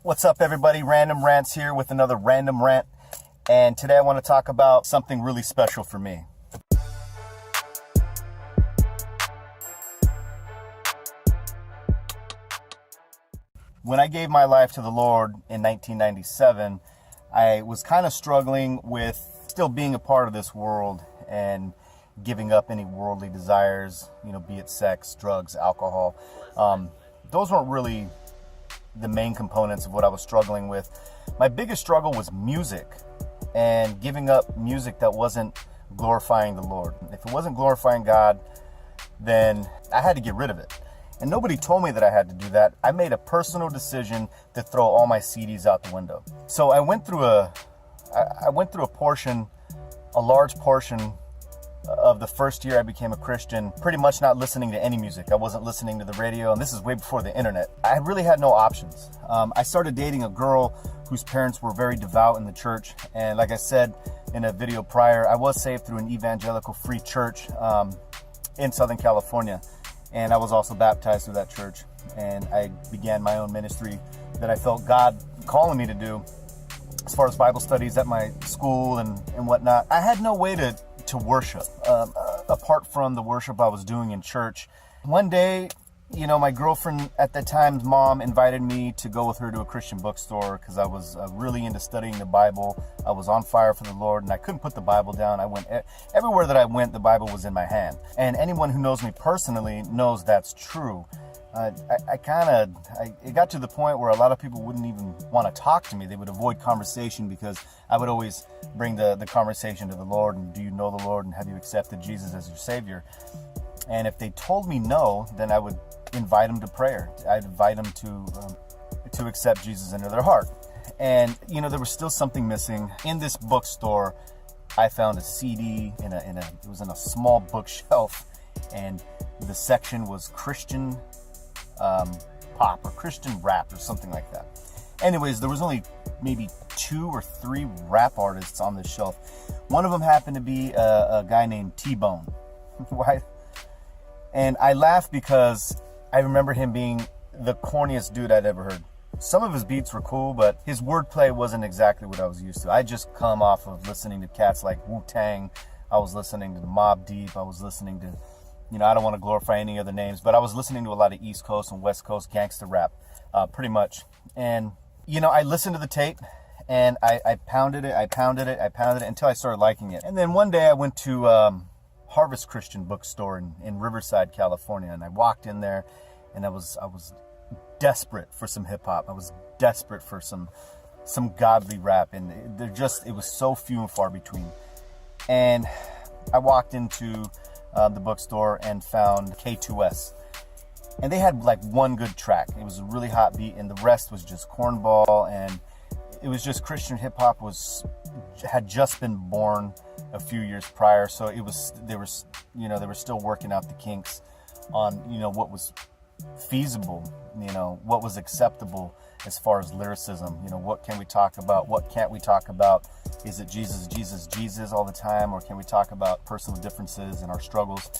What's up, everybody? Random Rants here with another random rant. And today I want to talk about something really special for me. When I gave my life to the Lord in 1997, I was kind of struggling with still being a part of this world and giving up any worldly desires, be it sex, drugs, alcohol. Those weren't really the main components of what I was struggling with. My biggest struggle was music and giving up music that wasn't glorifying the Lord. If it wasn't glorifying God, then I had to get rid of it. And nobody told me that I had to do that. I made a personal decision to throw all my CDs out the window. So I went through a large portion of the first year I became a Christian, pretty much not listening to any music. I wasn't listening to the radio, and this is way before the internet. I really had no options. I started dating a girl whose parents were very devout in the church, and like I said in a video prior, I was saved through an evangelical free church in Southern California, and I was also baptized through that church, and I began my own ministry that I felt God calling me to do as far as Bible studies at my school and whatnot. I had no way to worship apart from the worship I was doing in church. One day, my girlfriend at the time's mom invited me to go with her to a Christian bookstore because I was really into studying the Bible. I was on fire for the Lord and I couldn't put the Bible down. I went everywhere that I went, the Bible was in my hand. And anyone who knows me personally knows that's true. It got to the point where a lot of people wouldn't even want to talk to me. They would avoid conversation because I would always bring the conversation to the Lord and do you know the Lord and have you accepted Jesus as your Savior? And if they told me no, then I would invite them to prayer. I'd invite them to accept Jesus into their heart. And there was still something missing. In this bookstore, I found a CD it was in a small bookshelf, and the section was Christian pop or Christian rap or something like that. Anyways, there was only maybe 2 or 3 rap artists on this shelf. One of them happened to be a guy named T-Bone. Why? And I laughed because I remember him being the corniest dude I'd ever heard. Some of his beats were cool, but his wordplay wasn't exactly what I was used to. I just come off of listening to cats like Wu-Tang. I was listening to Mobb Deep. I was listening to I don't want to glorify any other names, but I was listening to a lot of East Coast and West Coast gangster rap, pretty much. And, I listened to the tape and I pounded it until I started liking it. And then one day I went to Harvest Christian Bookstore in Riverside, California. And I walked in there and I was desperate for some hip hop. I was desperate for some godly rap. And it was so few and far between. And I walked into the bookstore and found K2S, and they had like one good track. It was a really hot beat, and the rest was just cornball, and it was just Christian hip hop had just been born a few years prior, so they were still working out the kinks on what was feasible, what was acceptable as far as lyricism. What can we talk about, what can't we talk about? Is it Jesus, Jesus, Jesus all the time, or can we talk about personal differences and our struggles?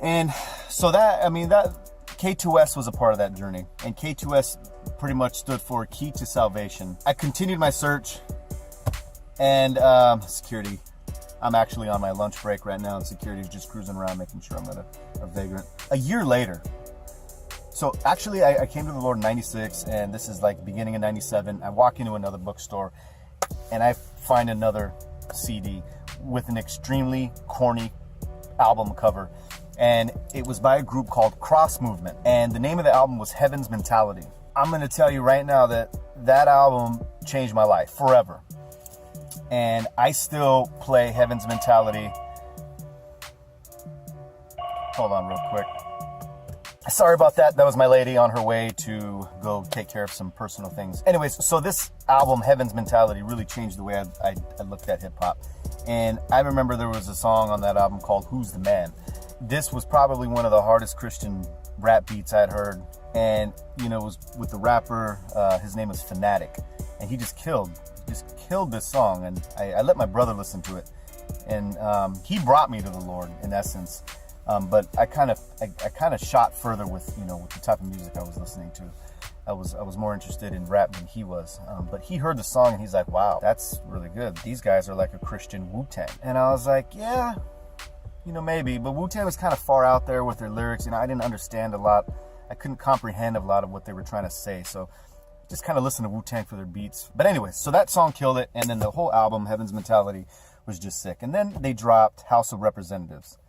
And so that K2S was a part of that journey, and K2S pretty much stood for Key to Salvation. I continued my search, and security. I'm actually on my lunch break right now, and security is just cruising around making sure I'm not a vagrant. A year later, so actually I came to the Lord in 96, and this is like beginning of 97. I walk into another bookstore and I find another CD with an extremely corny album cover. And it was by a group called Cross Movement. And the name of the album was Heaven's Mentality. I'm going to tell you right now that album changed my life forever. And I still play Heaven's Mentality. Hold on real quick. Sorry about that. That was my lady on her way to go take care of some personal things. Anyways, so this album, Heaven's Mentality, really changed the way I looked at hip hop. And I remember there was a song on that album called Who's the Man? This was probably one of the hardest Christian rap beats I'd heard. And, it was with the rapper, his name is Fanatic. And he just killed this song. And I let my brother listen to it. And he brought me to the Lord, in essence. But I kind of shot further with with the type of music I was listening to. I was more interested in rap than he was. But he heard the song and he's like, wow, that's really good. These guys are like a Christian Wu-Tang. And I was like, yeah, maybe. But Wu-Tang was kind of far out there with their lyrics. I didn't understand a lot. I couldn't comprehend a lot of what they were trying to say. So just kind of listen to Wu-Tang for their beats. But anyway, so that song killed it. And then the whole album, Heaven's Mentality, was just sick. And then they dropped House of Representatives.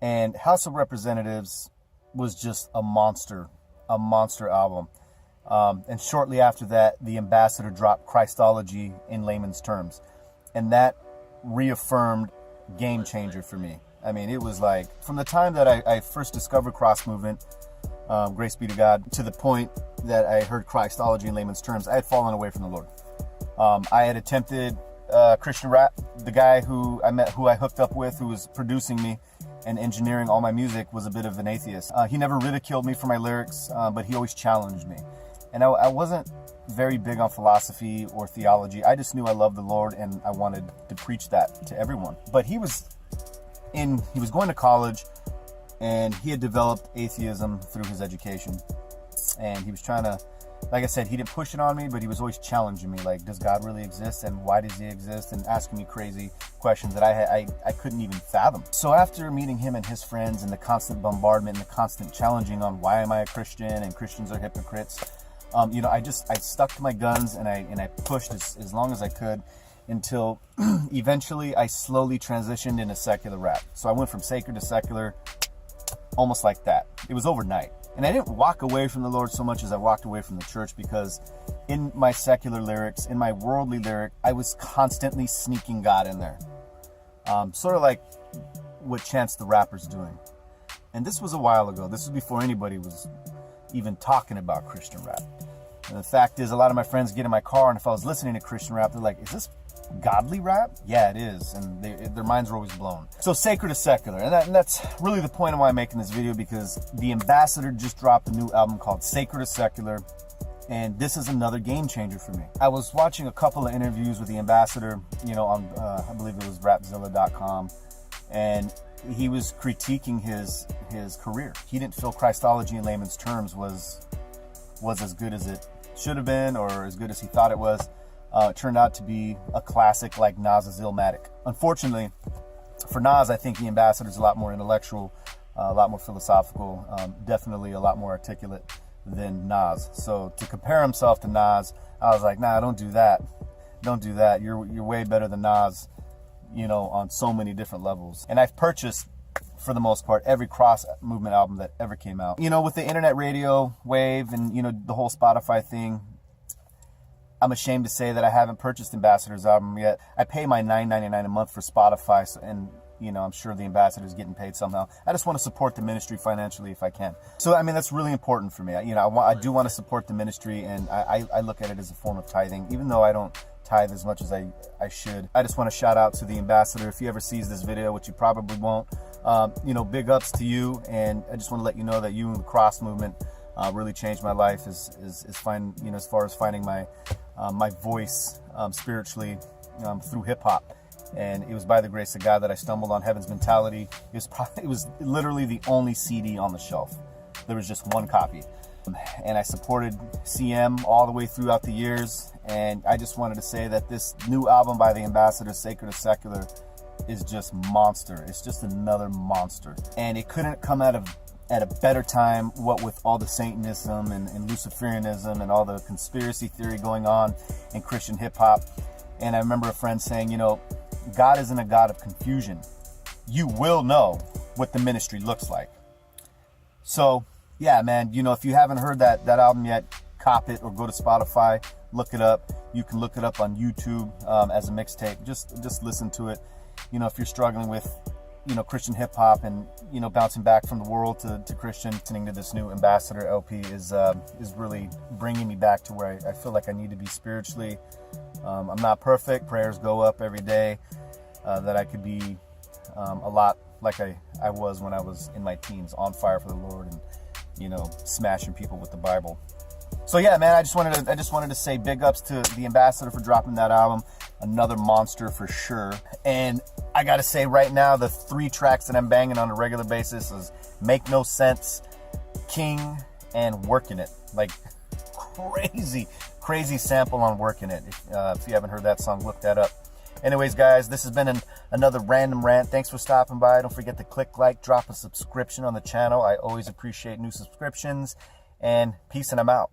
And House of Representatives was just a monster album. And shortly after that, the Ambassador dropped Christology in layman's terms. And that reaffirmed Game Changer for me. I mean, it was like, from the time that I first discovered cross movement, grace be to God, to the point that I heard Christology in layman's terms, I had fallen away from the Lord. I had attempted Christian rap. The guy who I met, who I hooked up with, who was producing me and engineering all my music, was a bit of an atheist. He never ridiculed me for my lyrics, but he always challenged me. And I wasn't very big on philosophy or theology. I just knew I loved the Lord and I wanted to preach that to everyone. But he was going to college, and he had developed atheism through his education. And he was trying to, like I said, he didn't push it on me, but he was always challenging me, like, does God really exist, and why does he exist, and asking me crazy questions that I couldn't even fathom. So after meeting him and his friends, and the constant bombardment and the constant challenging on why am I a Christian and Christians are hypocrites, I stuck to my guns, and I pushed as long as I could, until eventually I slowly transitioned into secular rap. So I went from sacred to secular, almost like that. It was overnight. And I didn't walk away from the Lord so much as I walked away from the church, because in my secular lyrics, in my worldly lyric, I was constantly sneaking God in there. Sort of like what Chance the Rapper's doing. And this was a while ago. This was before anybody was even talking about Christian rap. And the fact is, a lot of my friends get in my car, and if I was listening to Christian rap, they're like, is this godly rap? Yeah, it is. And their minds are always blown. So sacred to secular. And that's really the point of why I'm making this video, because the Ambassador just dropped a new album called Sacred to Secular. And this is another game changer for me. I was watching a couple of interviews with the Ambassador, on, I believe it was rapzilla.com. And he was critiquing his career. He didn't feel Christology in layman's terms was as good as it should have been, or as good as he thought it was. It turned out to be a classic like Nas's Illmatic. Unfortunately for Nas, I think the Ambassador is a lot more intellectual, a lot more philosophical, definitely a lot more articulate than Nas. So to compare himself to Nas, I was like, nah, don't do that. Don't do that. You're way better than Nas, on so many different levels. And I've purchased, for the most part, every cross movement album that ever came out. With the internet radio wave and, the whole Spotify thing, I'm ashamed to say that I haven't purchased Ambassador's album yet. I pay my $9.99 a month for Spotify, and I'm sure the Ambassador's getting paid somehow. I just want to support the ministry financially if I can. So, that's really important for me. I do want to support the ministry, and I look at it as a form of tithing, even though I don't tithe as much as I should. I just want to shout out to the Ambassador. If he ever sees this video, which you probably won't, big ups to you. And I just want to let you know that you and the cross movement really changed my life as far as finding my voice spiritually through hip hop. And it was by the grace of God that I stumbled on Heaven's Mentality. It was literally the only CD on the shelf. There was just one copy. And I supported CM all the way throughout the years. And I just wanted to say that this new album by the Ambassador, Sacred to Secular, is just monster. It's just another monster. And it couldn't come at a better time, what with all the Satanism and Luciferianism and all the conspiracy theory going on in Christian hip hop. And I remember a friend saying, God isn't a God of confusion. You will know what the ministry looks like. So, yeah, man, if you haven't heard that album yet, cop it or go to Spotify, look it up. You can look it up on YouTube as a mixtape. Just listen to it. If you're struggling with, Christian hip hop and, bouncing back from the world to Christian, listening to this new Ambassador LP is really bringing me back to where I feel like I need to be spiritually. I'm not perfect. Prayers go up every day that I could be a lot like I was when I was in my teens, on fire for the Lord and, smashing people with the Bible. So yeah, man, I just wanted to say big ups to the Ambassador for dropping that album. Another monster for sure. And I gotta say right now, the 3 tracks that I'm banging on a regular basis is Make No Sense, King, and Working It. Like, crazy sample on Working It. If you haven't heard that song, look that up. Anyways, guys, this has been another random rant. Thanks for stopping by. Don't forget to click like, drop a subscription on the channel. I always appreciate new subscriptions. And peace, and I'm out.